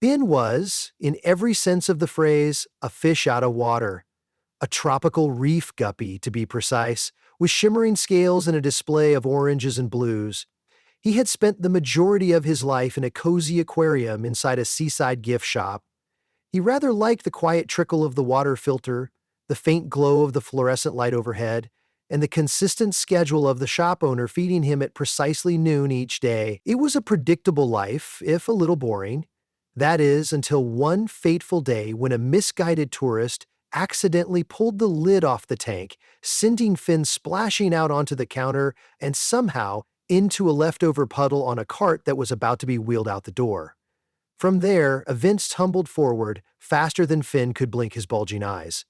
Finn was, in every sense of the phrase, a fish out of water. A tropical reef guppy, to be precise, with shimmering scales and a display of oranges and blues. He had spent the majority of his life in a cozy aquarium inside a seaside gift shop. He rather liked the quiet trickle of the water filter, the faint glow of the fluorescent light overhead, and the consistent schedule of the shop owner feeding him at precisely noon each day. It was a predictable life, if a little boring. That is, until one fateful day when a misguided tourist accidentally pulled the lid off the tank, sending Finn splashing out onto the counter and somehow into a leftover puddle on a cart that was about to be wheeled out the door. From there, events tumbled forward faster than Finn could blink his bulging eyes.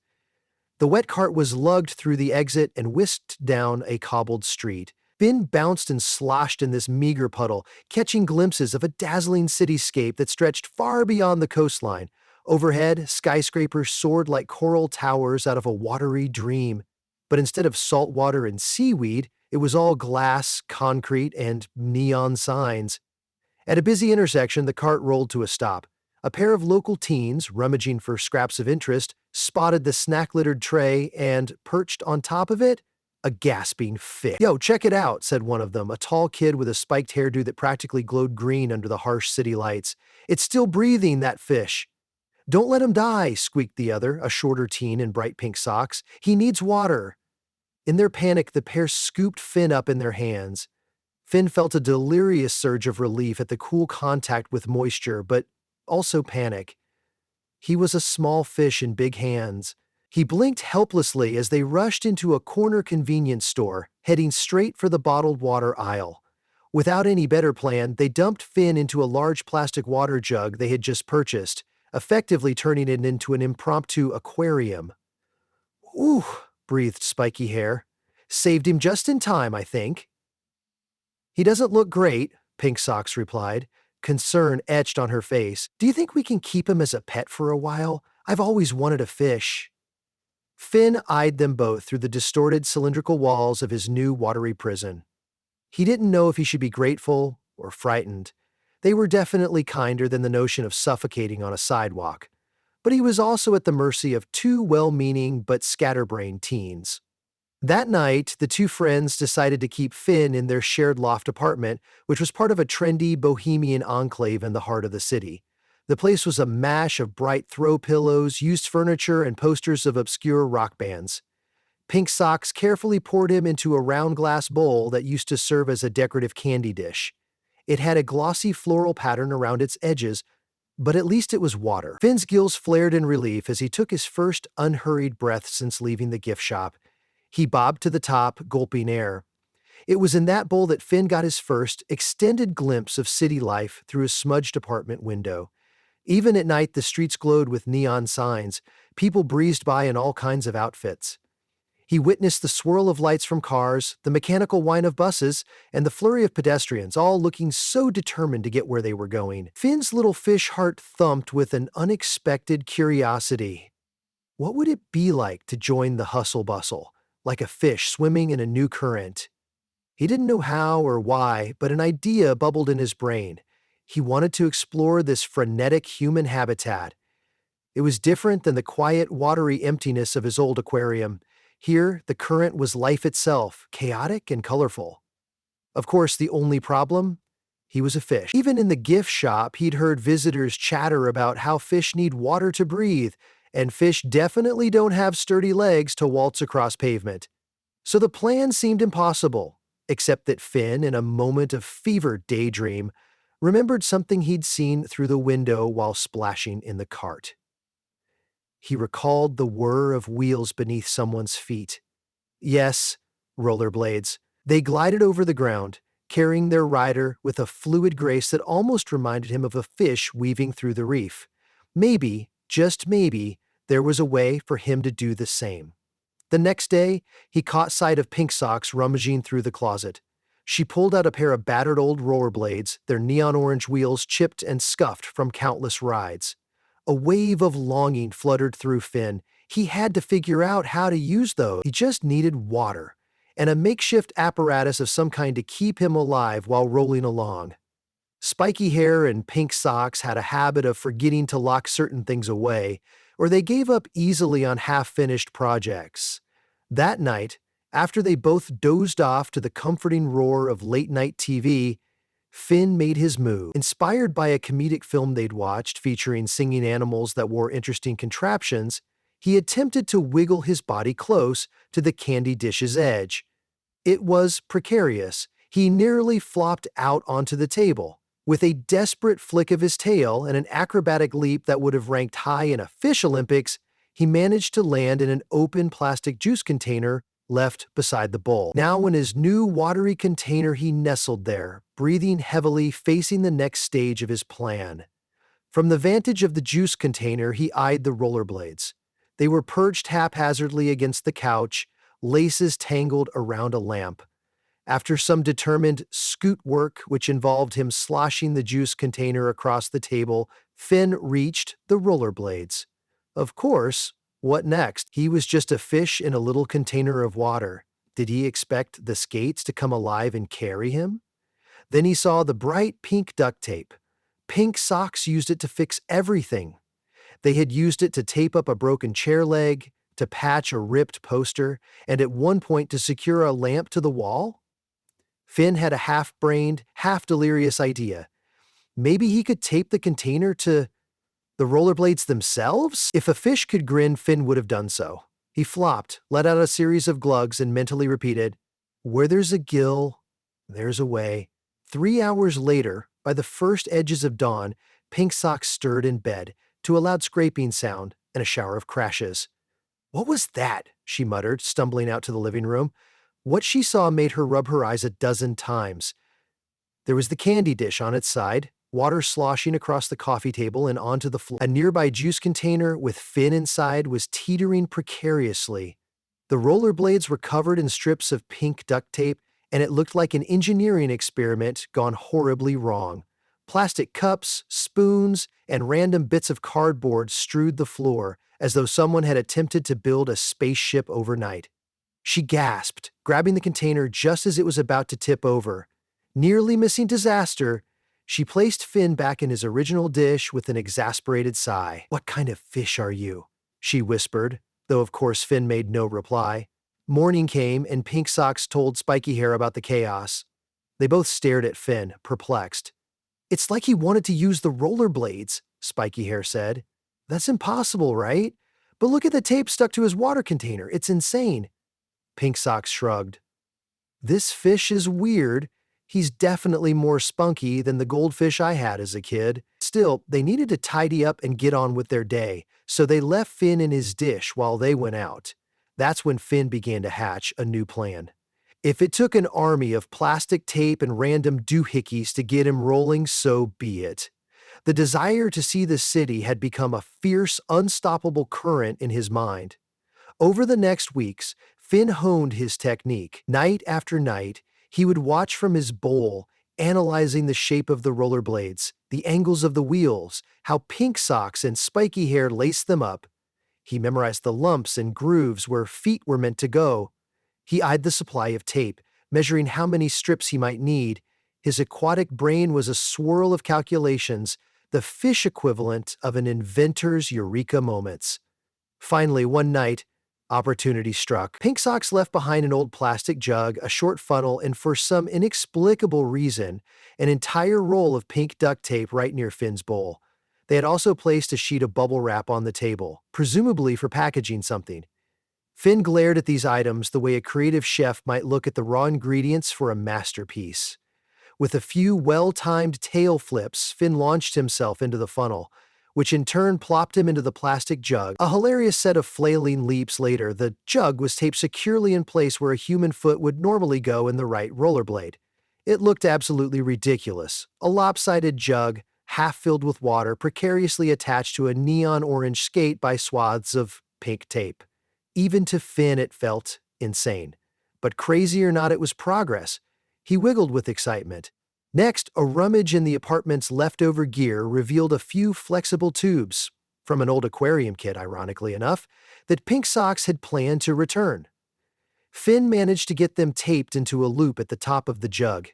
The wet cart was lugged through the exit and whisked down a cobbled street. Finn bounced and sloshed in this meager puddle, catching glimpses of a dazzling cityscape that stretched far beyond the coastline. Overhead, skyscrapers soared like coral towers out of a watery dream. But instead of salt water and seaweed, it was all glass, concrete, and neon signs. At a busy intersection, the cart rolled to a stop. A pair of local teens, rummaging for scraps of interest, spotted the snack-littered tray and, perched on top of it, a gasping fish. "Yo, check it out," said one of them, a tall kid with a spiked hairdo that practically glowed green under the harsh city lights. "It's still breathing, that fish." "Don't let him die," squeaked the other, a shorter teen in bright pink socks. "He needs water." In their panic, the pair scooped Finn up in their hands. Finn felt a delirious surge of relief at the cool contact with moisture, but also panic. He was a small fish in big hands. He blinked helplessly as they rushed into a corner convenience store, heading straight for the bottled water aisle. Without any better plan, they dumped Finn into a large plastic water jug they had just purchased, effectively turning it into an impromptu aquarium. "Ooh," breathed Spiky Hair. "Saved him just in time, I think." "He doesn't look great," Pink Socks replied, concern etched on her face. "Do you think we can keep him as a pet for a while? I've always wanted a fish." Finn eyed them both through the distorted cylindrical walls of his new watery prison. He didn't know if he should be grateful or frightened. They were definitely kinder than the notion of suffocating on a sidewalk. But he was also at the mercy of two well-meaning but scatterbrained teens. That night, the two friends decided to keep Finn in their shared loft apartment, which was part of a trendy bohemian enclave in the heart of the city. The place was a mash of bright throw pillows, used furniture, and posters of obscure rock bands. Pink Socks carefully poured him into a round glass bowl that used to serve as a decorative candy dish. It had a glossy floral pattern around its edges, but at least it was water. Finn's gills flared in relief as he took his first unhurried breath since leaving the gift shop. He bobbed to the top, gulping air. It was in that bowl that Finn got his first extended glimpse of city life through his smudged apartment window. Even at night, the streets glowed with neon signs. People breezed by in all kinds of outfits. He witnessed the swirl of lights from cars, the mechanical whine of buses, and the flurry of pedestrians, all looking so determined to get where they were going. Finn's little fish heart thumped with an unexpected curiosity. What would it be like to join the hustle bustle, like a fish swimming in a new current? He didn't know how or why, but an idea bubbled in his brain. He wanted to explore this frenetic human habitat. It was different than the quiet, watery emptiness of his old aquarium. Here, the current was life itself, chaotic and colorful. Of course, the only problem? He was a fish. Even in the gift shop, he'd heard visitors chatter about how fish need water to breathe, and fish definitely don't have sturdy legs to waltz across pavement. So the plan seemed impossible, except that Finn, in a moment of fevered daydream, remembered something he'd seen through the window while splashing in the cart. He recalled the whir of wheels beneath someone's feet. Yes, rollerblades. They glided over the ground, carrying their rider with a fluid grace that almost reminded him of a fish weaving through the reef. Maybe, just maybe, there was a way for him to do the same. The next day, he caught sight of Pink Socks rummaging through the closet. She pulled out a pair of battered old rollerblades, their neon orange wheels chipped and scuffed from countless rides. A wave of longing fluttered through Finn. He had to figure out how to use those. He just needed water, and a makeshift apparatus of some kind to keep him alive while rolling along. Spiky hair and pink socks had a habit of forgetting to lock certain things away, or they gave up easily on half-finished projects. That night, after they both dozed off to the comforting roar of late-night TV, Finn made his move. Inspired by a comedic film they'd watched featuring singing animals that wore interesting contraptions, he attempted to wiggle his body close to the candy dish's edge. It was precarious. He nearly flopped out onto the table. With a desperate flick of his tail and an acrobatic leap that would have ranked high in a fish Olympics, he managed to land in an open plastic juice container left beside the bowl. Now in his new watery container he nestled there, breathing heavily, facing the next stage of his plan. From the vantage of the juice container he eyed the rollerblades. They were perched haphazardly against the couch, laces tangled around a lamp. After some determined scoot work, which involved him sloshing the juice container across the table, Finn reached the rollerblades. Of course, what next? He was just a fish in a little container of water. Did he expect the skates to come alive and carry him? Then he saw the bright pink duct tape. Pink socks used it to fix everything. They had used it to tape up a broken chair leg, to patch a ripped poster, and at one point to secure a lamp to the wall? Finn had a half-brained, half-delirious idea. Maybe he could tape the container to the rollerblades themselves? If a fish could grin, Finn would have done so. He flopped, let out a series of glugs, and mentally repeated, "Where there's a gill, there's a way." 3 hours later, by the first edges of dawn, Pink Socks stirred in bed, to a loud scraping sound and a shower of crashes. "What was that?" she muttered, stumbling out to the living room. What she saw made her rub her eyes a dozen times. There was the candy dish on its side, water sloshing across the coffee table and onto the floor. A nearby juice container with Finn inside was teetering precariously. The rollerblades were covered in strips of pink duct tape, and it looked like an engineering experiment gone horribly wrong. Plastic cups, spoons, and random bits of cardboard strewed the floor, as though someone had attempted to build a spaceship overnight. She gasped, grabbing the container just as it was about to tip over. Nearly missing disaster, she placed Finn back in his original dish with an exasperated sigh. "What kind of fish are you?" she whispered, though of course Finn made no reply. Morning came, and Pink Socks told Spiky Hair about the chaos. They both stared at Finn, perplexed. "It's like he wanted to use the rollerblades," Spiky Hair said. "That's impossible, right? But look at the tape stuck to his water container. It's insane." Pink Socks shrugged. "This fish is weird. He's definitely more spunky than the goldfish I had as a kid." Still, they needed to tidy up and get on with their day, so they left Finn in his dish while they went out. That's when Finn began to hatch a new plan. If it took an army of plastic tape and random doohickeys to get him rolling, so be it. The desire to see the city had become a fierce, unstoppable current in his mind. Over the next weeks, Finn honed his technique. Night after night, he would watch from his bowl, analyzing the shape of the rollerblades, the angles of the wheels, how Pink Socks and Spiky Hair laced them up. He memorized the lumps and grooves where feet were meant to go. He eyed the supply of tape, measuring how many strips he might need. His aquatic brain was a swirl of calculations, the fish equivalent of an inventor's eureka moments. Finally, one night, opportunity struck. Pink Socks left behind an old plastic jug, a short funnel, and for some inexplicable reason, an entire roll of pink duct tape right near Finn's bowl. They had also placed a sheet of bubble wrap on the table, presumably for packaging something. Finn glared at these items the way a creative chef might look at the raw ingredients for a masterpiece. With a few well-timed tail flips, Finn launched himself into the funnel, which in turn plopped him into the plastic jug. A hilarious set of flailing leaps later, the jug was taped securely in place where a human foot would normally go in the right rollerblade. It looked absolutely ridiculous. A lopsided jug, half filled with water, precariously attached to a neon orange skate by swaths of pink tape. Even to Finn it felt insane. But crazy or not, it was progress. He wiggled with excitement. Next, a rummage in the apartment's leftover gear revealed a few flexible tubes, from an old aquarium kit, ironically enough, that Pink Socks had planned to return. Finn managed to get them taped into a loop at the top of the jug.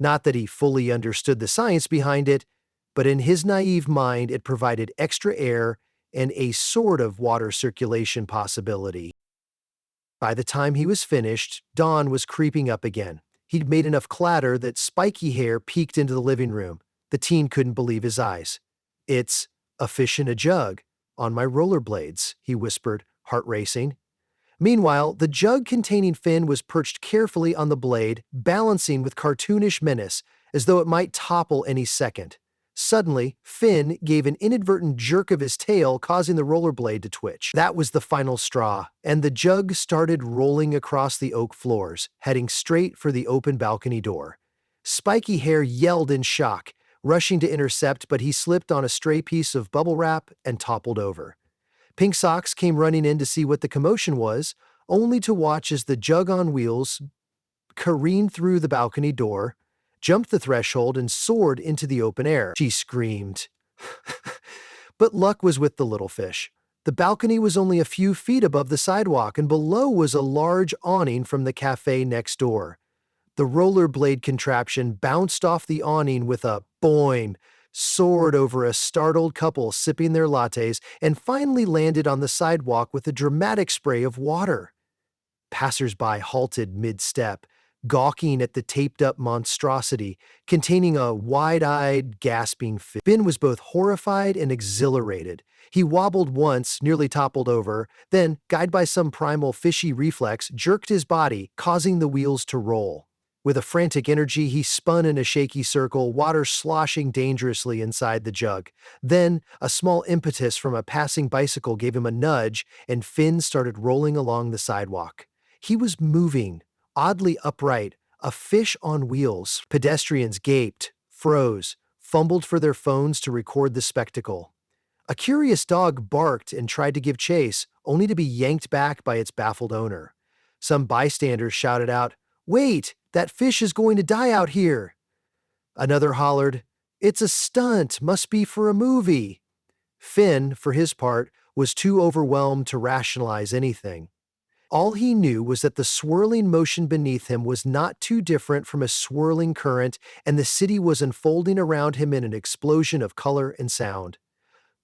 Not that he fully understood the science behind it, but in his naive mind it provided extra air and a sort of water circulation possibility. By the time he was finished, dawn was creeping up again. He'd made enough clatter that spiky hair peeked into the living room. The teen couldn't believe his eyes. "It's a fish in a jug, on my rollerblades," he whispered, heart racing. Meanwhile, the jug containing Finn was perched carefully on the blade, balancing with cartoonish menace, as though it might topple any second. Suddenly, Finn gave an inadvertent jerk of his tail, causing the rollerblade to twitch. That was the final straw, and the jug started rolling across the oak floors, heading straight for the open balcony door. Spiky Hair yelled in shock, rushing to intercept, but he slipped on a stray piece of bubble wrap and toppled over. Pink Socks came running in to see what the commotion was, only to watch as the jug on wheels careened through the balcony door, jumped the threshold, and soared into the open air. She screamed. But luck was with the little fish. The balcony was only a few feet above the sidewalk, and below was a large awning from the cafe next door. The rollerblade contraption bounced off the awning with a boing, soared over a startled couple sipping their lattes, and finally landed on the sidewalk with a dramatic spray of water. Passers-by halted mid-step, gawking at the taped-up monstrosity, containing a wide-eyed, gasping fish. Finn was both horrified and exhilarated. He wobbled once, nearly toppled over, then, guided by some primal fishy reflex, jerked his body, causing the wheels to roll. With a frantic energy, he spun in a shaky circle, water sloshing dangerously inside the jug. Then, a small impetus from a passing bicycle gave him a nudge, and Finn started rolling along the sidewalk. He was moving, oddly upright, a fish on wheels. Pedestrians gaped, froze, fumbled for their phones to record the spectacle. A curious dog barked and tried to give chase, only to be yanked back by its baffled owner. Some bystanders shouted out, "Wait! That fish is going to die out here!" Another hollered, "It's a stunt, must be for a movie." Finn, for his part, was too overwhelmed to rationalize anything. All he knew was that the swirling motion beneath him was not too different from a swirling current, and the city was unfolding around him in an explosion of color and sound.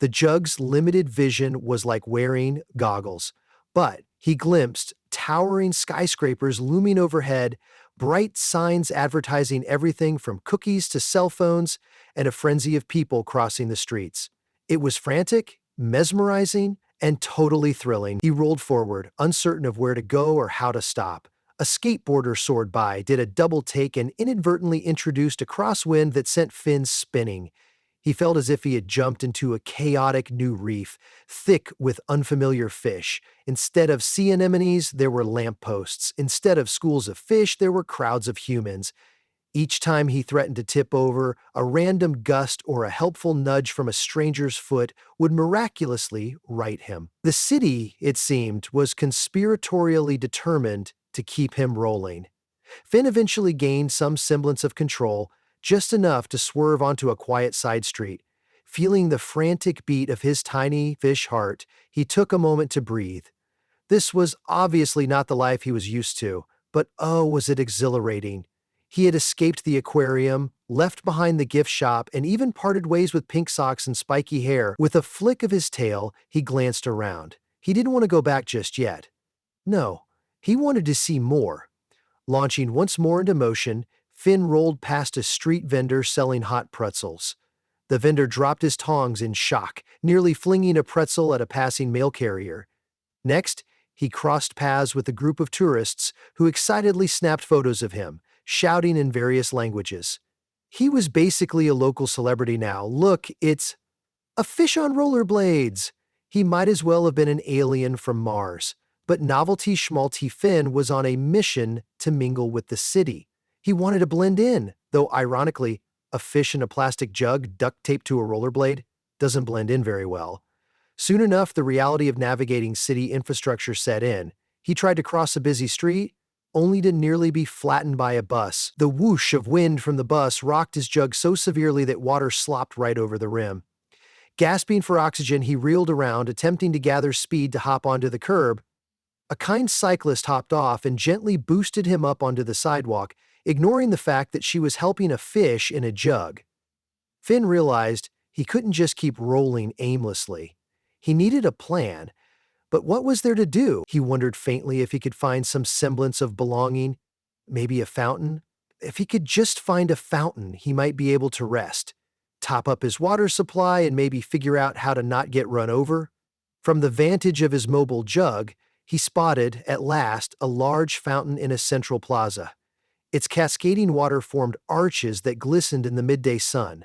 The jug's limited vision was like wearing goggles, but he glimpsed towering skyscrapers looming overhead, bright signs advertising everything from cookies to cell phones, and a frenzy of people crossing the streets. It was frantic, mesmerizing, and totally thrilling. He rolled forward, uncertain of where to go or how to stop. A skateboarder soared by, did a double take, and inadvertently introduced a crosswind that sent Finn spinning. He felt as if he had jumped into a chaotic new reef, thick with unfamiliar fish. Instead of sea anemones, there were lampposts. Instead of schools of fish, there were crowds of humans. Each time he threatened to tip over, a random gust or a helpful nudge from a stranger's foot would miraculously right him. The city, it seemed, was conspiratorially determined to keep him rolling. Finn eventually gained some semblance of control, just enough to swerve onto a quiet side street. Feeling the frantic beat of his tiny fish heart, he took a moment to breathe. This was obviously not the life he was used to, but oh, was it exhilarating. He had escaped the aquarium, left behind the gift shop, and even parted ways with Pink Socks and Spiky Hair. With a flick of his tail, he glanced around. He didn't want to go back just yet. No, he wanted to see more. Launching once more into motion, Finn rolled past a street vendor selling hot pretzels. The vendor dropped his tongs in shock, nearly flinging a pretzel at a passing mail carrier. Next, he crossed paths with a group of tourists who excitedly snapped photos of him, shouting in various languages. He was basically a local celebrity now. "Look, it's a fish on rollerblades!" He might as well have been an alien from Mars. But Novelty Schmalty Finn was on a mission to mingle with the city. He wanted to blend in, though ironically, a fish in a plastic jug duct taped to a rollerblade doesn't blend in very well. Soon enough, the reality of navigating city infrastructure set in. He tried to cross a busy street, only to nearly be flattened by a bus. The whoosh of wind from the bus rocked his jug so severely that water slopped right over the rim. Gasping for oxygen, he reeled around, attempting to gather speed to hop onto the curb. A kind cyclist hopped off and gently boosted him up onto the sidewalk, ignoring the fact that she was helping a fish in a jug. Finn realized he couldn't just keep rolling aimlessly. He needed a plan, but what was there to do? He wondered faintly if he could find some semblance of belonging, maybe a fountain. If he could just find a fountain, he might be able to rest, top up his water supply, and maybe figure out how to not get run over. From the vantage of his mobile jug, he spotted, at last, a large fountain in a central plaza. Its cascading water formed arches that glistened in the midday sun.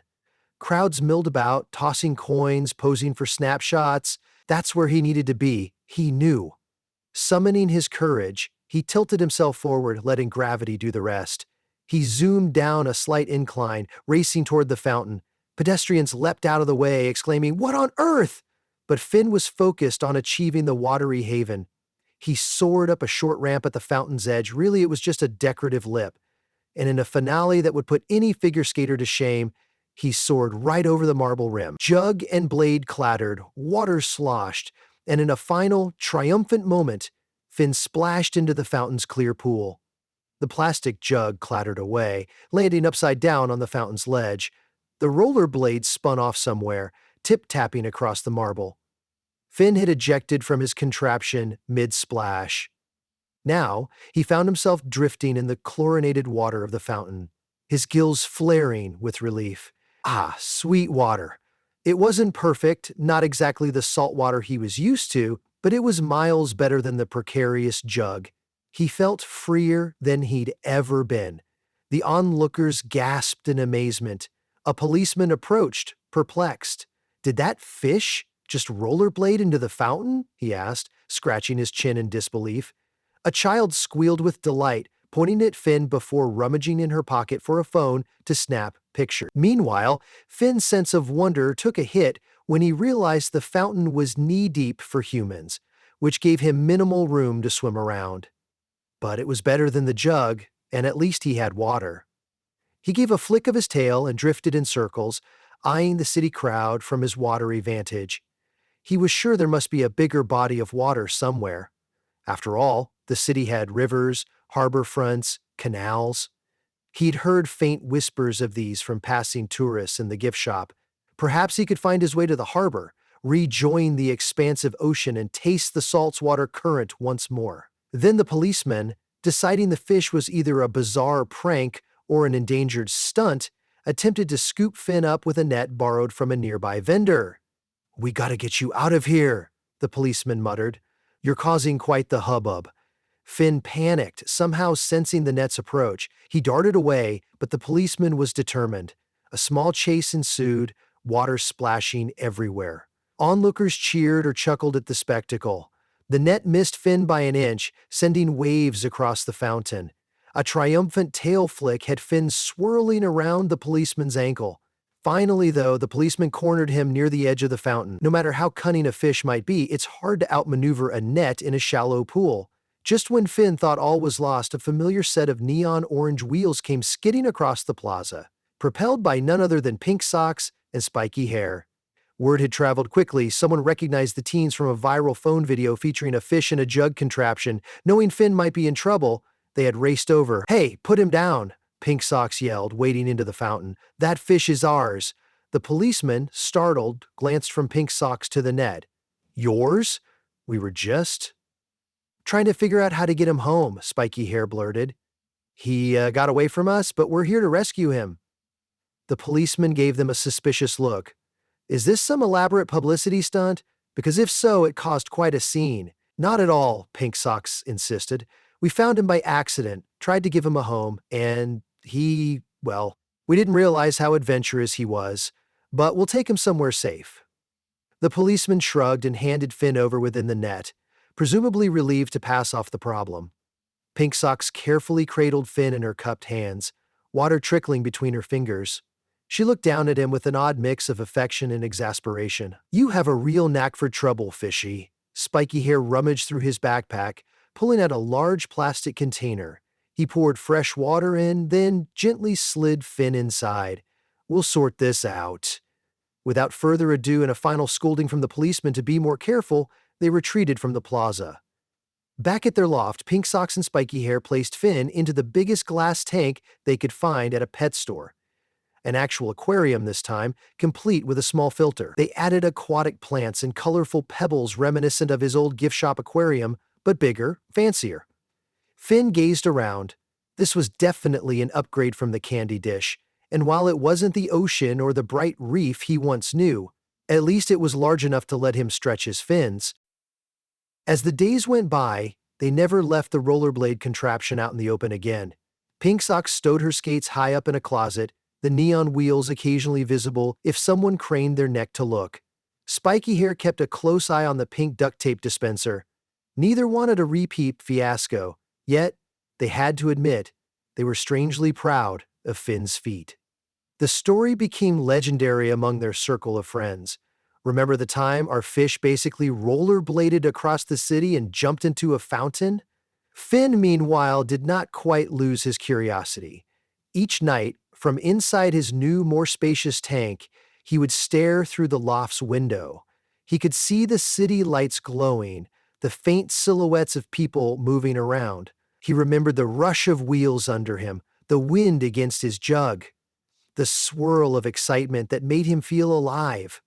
Crowds milled about, tossing coins, posing for snapshots. That's where he needed to be, he knew. Summoning his courage, he tilted himself forward, letting gravity do the rest. He zoomed down a slight incline, racing toward the fountain. Pedestrians leapt out of the way, exclaiming, "What on earth?" But Finn was focused on achieving the watery haven. He soared up a short ramp at the fountain's edge. Really, it was just a decorative lip. And in a finale that would put any figure skater to shame, he soared right over the marble rim. Jug and blade clattered, water sloshed, and in a final, triumphant moment, Finn splashed into the fountain's clear pool. The plastic jug clattered away, landing upside down on the fountain's ledge. The rollerblades spun off somewhere, tip-tapping across the marble. Finn had ejected from his contraption mid-splash. Now, he found himself drifting in the chlorinated water of the fountain, his gills flaring with relief. Ah, sweet water. It wasn't perfect, not exactly the salt water he was used to, but it was miles better than the precarious jug. He felt freer than he'd ever been. The onlookers gasped in amazement. A policeman approached, perplexed. "Did that fish just rollerblade into the fountain?" he asked, scratching his chin in disbelief. A child squealed with delight, pointing at Finn before rummaging in her pocket for a phone to snap pictures. Meanwhile, Finn's sense of wonder took a hit when he realized the fountain was knee-deep for humans, which gave him minimal room to swim around. But it was better than the jug, and at least he had water. He gave a flick of his tail and drifted in circles, eyeing the city crowd from his watery vantage. He was sure there must be a bigger body of water somewhere. After all, the city had rivers, harbor fronts, canals. He'd heard faint whispers of these from passing tourists in the gift shop. Perhaps he could find his way to the harbor, rejoin the expansive ocean, and taste the saltwater current once more. Then the policeman, deciding the fish was either a bizarre prank or an endangered stunt, attempted to scoop Finn up with a net borrowed from a nearby vendor. "We gotta get you out of here," the policeman muttered. "You're causing quite the hubbub." Finn panicked, somehow sensing the net's approach. He darted away, but the policeman was determined. A small chase ensued, water splashing everywhere. Onlookers cheered or chuckled at the spectacle. The net missed Finn by an inch, sending waves across the fountain. A triumphant tail flick had Finn swirling around the policeman's ankle. Finally, though, the policeman cornered him near the edge of the fountain. No matter how cunning a fish might be, it's hard to outmaneuver a net in a shallow pool. Just when Finn thought all was lost, a familiar set of neon orange wheels came skidding across the plaza, propelled by none other than pink socks and spiky hair. Word had traveled quickly. Someone recognized the teens from a viral phone video featuring a fish in a jug contraption. Knowing Finn might be in trouble, they had raced over. "Hey, put him down!" Pink Socks yelled, wading into the fountain. "That fish is ours." The policeman, startled, glanced from Pink Socks to the net. "Yours? We were just trying to figure out how to get him home," Spiky Hair blurted. He got away from us, but we're here to rescue him." The policeman gave them a suspicious look. "Is this some elaborate publicity stunt? Because if so, it caused quite a scene." "Not at all," Pink Socks insisted. "We found him by accident, tried to give him a home, and well, we didn't realize how adventurous he was, but we'll take him somewhere safe." The policeman shrugged and handed Finn over within the net, presumably relieved to pass off the problem. Pink Socks carefully cradled Finn in her cupped hands, water trickling between her fingers. She looked down at him with an odd mix of affection and exasperation. "You have a real knack for trouble, Fishy." Spiky Hair rummaged through his backpack, pulling out a large plastic container. He poured fresh water in, then gently slid Finn inside. "We'll sort this out." Without further ado and a final scolding from the policeman to be more careful, they retreated from the plaza. Back at their loft, Pink Socks and Spiky Hair placed Finn into the biggest glass tank they could find at a pet store. An actual aquarium this time, complete with a small filter. They added aquatic plants and colorful pebbles reminiscent of his old gift shop aquarium, but bigger, fancier. Finn gazed around. This was definitely an upgrade from the candy dish, and while it wasn't the ocean or the bright reef he once knew, at least it was large enough to let him stretch his fins. As the days went by, they never left the rollerblade contraption out in the open again. Pink Socks stowed her skates high up in a closet, the neon wheels occasionally visible if someone craned their neck to look. Spiky Hair kept a close eye on the pink duct tape dispenser. Neither wanted a repeat fiasco, yet they had to admit they were strangely proud of Finn's feat. The story became legendary among their circle of friends. Remember the time our fish basically rollerbladed across the city and jumped into a fountain? Finn, meanwhile, did not quite lose his curiosity. Each night, from inside his new, more spacious tank, he would stare through the loft's window. He could see the city lights glowing, the faint silhouettes of people moving around. He remembered the rush of wheels under him, the wind against his jug, the swirl of excitement that made him feel alive.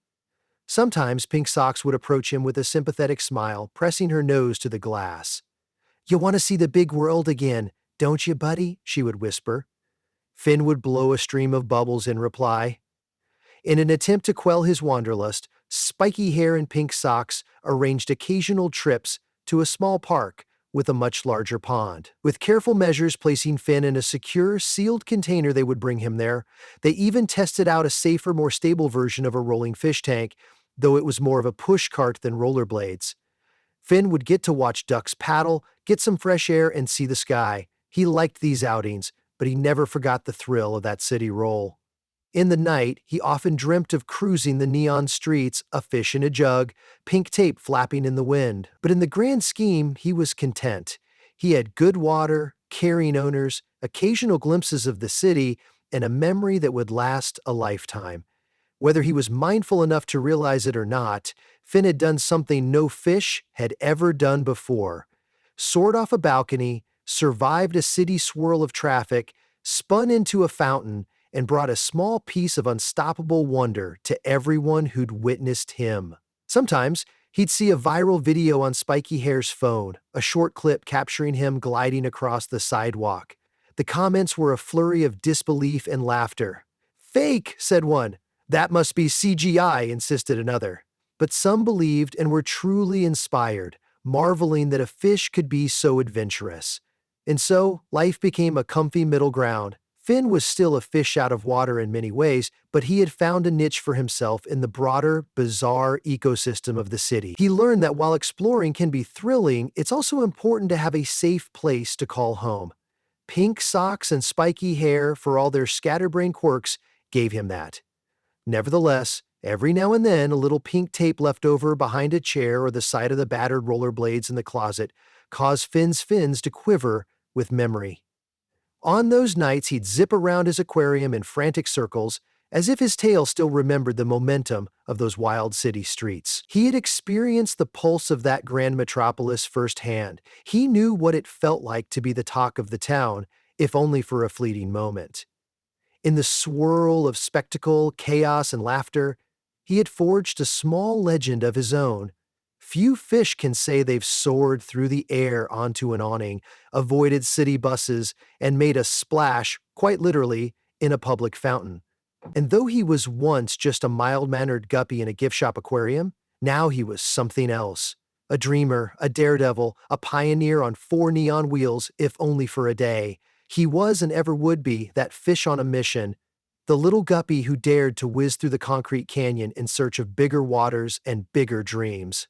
Sometimes Pink Socks would approach him with a sympathetic smile, pressing her nose to the glass. "You want to see the big world again, don't you, buddy?" she would whisper. Finn would blow a stream of bubbles in reply. In an attempt to quell his wanderlust, Spiky Hair and Pink Socks arranged occasional trips to a small park with a much larger pond. With careful measures placing Finn in a secure, sealed container they would bring him there. They even tested out a safer, more stable version of a rolling fish tank, though it was more of a push cart than rollerblades. Finn would get to watch ducks paddle, get some fresh air, and see the sky. He liked these outings, but he never forgot the thrill of that city roll. In the night, he often dreamt of cruising the neon streets, a fish in a jug, pink tape flapping in the wind. But in the grand scheme, he was content. He had good water, caring owners, occasional glimpses of the city, and a memory that would last a lifetime. Whether he was mindful enough to realize it or not, Finn had done something no fish had ever done before. Soared off a balcony, survived a city swirl of traffic, spun into a fountain, and brought a small piece of unstoppable wonder to everyone who'd witnessed him. Sometimes, he'd see a viral video on Spiky Hair's phone, a short clip capturing him gliding across the sidewalk. The comments were a flurry of disbelief and laughter. "Fake," said one. "That must be CGI," insisted another. But some believed and were truly inspired, marveling that a fish could be so adventurous. And so, life became a comfy middle ground. Finn was still a fish out of water in many ways, but he had found a niche for himself in the broader, bizarre ecosystem of the city. He learned that while exploring can be thrilling, it's also important to have a safe place to call home. Pink Socks and Spiky Hair, for all their scatterbrained quirks, gave him that. Nevertheless, every now and then a little pink tape left over behind a chair or the side of the battered rollerblades in the closet caused Finn's fins to quiver with memory. On those nights, he'd zip around his aquarium in frantic circles, as if his tail still remembered the momentum of those wild city streets. He had experienced the pulse of that grand metropolis firsthand. He knew what it felt like to be the talk of the town, if only for a fleeting moment. In the swirl of spectacle, chaos, and laughter, he had forged a small legend of his own. Few fish can say they've soared through the air onto an awning, avoided city buses, and made a splash, quite literally, in a public fountain. And though he was once just a mild-mannered guppy in a gift shop aquarium, now he was something else. A dreamer, a daredevil, a pioneer on 4 neon wheels, if only for a day. He was and ever would be that fish on a mission, the little guppy who dared to whiz through the concrete canyon in search of bigger waters and bigger dreams.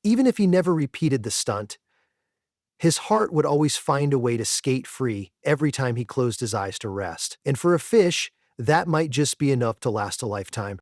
Even if he never repeated the stunt, his heart would always find a way to skate free every time he closed his eyes to rest. And for a fish, that might just be enough to last a lifetime.